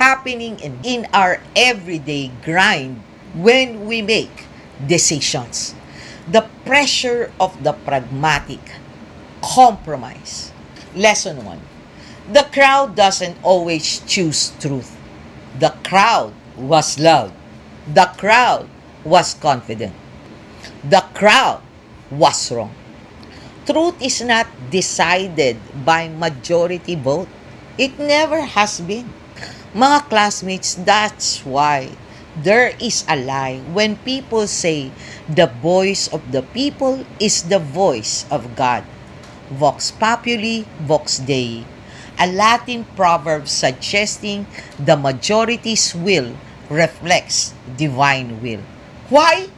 happening in our everyday grind when we make decisions. The pressure of the pragmatic compromise. Lesson 1. The crowd doesn't always choose truth. The crowd was loud. The crowd was confident. The crowd was wrong. Truth is not decided by majority vote. It never has been. Mga classmates, that's why there is a lie when people say the voice of the people is the voice of God. Vox populi, vox Dei. A Latin proverb suggesting the majority's will reflects divine will. Why?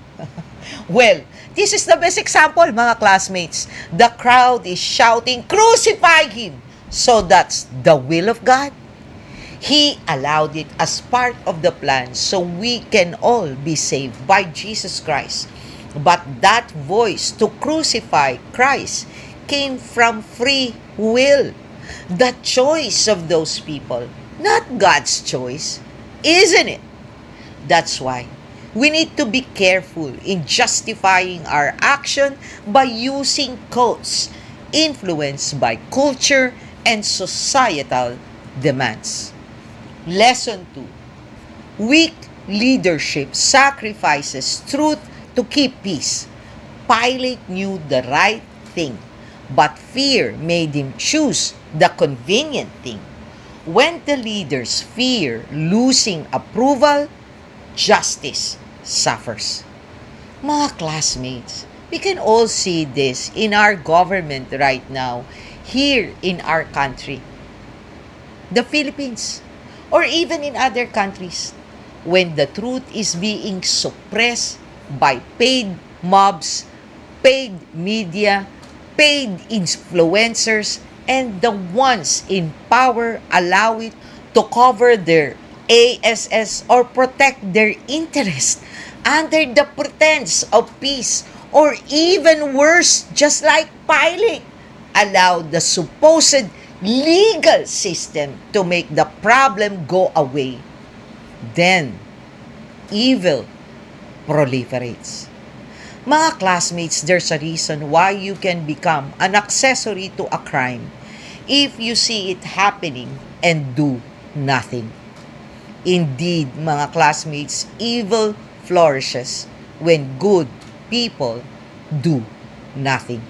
Well, this is the best example, mga classmates. The crowd is shouting, "Crucify him!" So that's the will of God. He allowed it as part of the plan so we can all be saved by Jesus Christ. But that voice to crucify Christ came from free will. The choice of those people, not God's choice, isn't it? That's why we need to be careful in justifying our action by using quotes influenced by culture and societal demands. Lesson 2. Weak leadership sacrifices truth to keep peace. Pilate knew the right thing, but fear made him choose the convenient thing. When the leaders fear losing approval, justice suffers. Mga classmates, we can all see this in our government right now, here in our country, the Philippines, or even in other countries, when the truth is being suppressed by paid mobs, paid media, paid influencers, and the ones in power allow it to cover their ASS or protect their interest under the pretense of peace, or even worse, just like Pilate, allow the supposed legal system to make the problem go away. Then, evil proliferates. Mga classmates, there's a reason why you can become an accessory to a crime if you see it happening and do nothing. Indeed, mga classmates, evil flourishes when good people do nothing.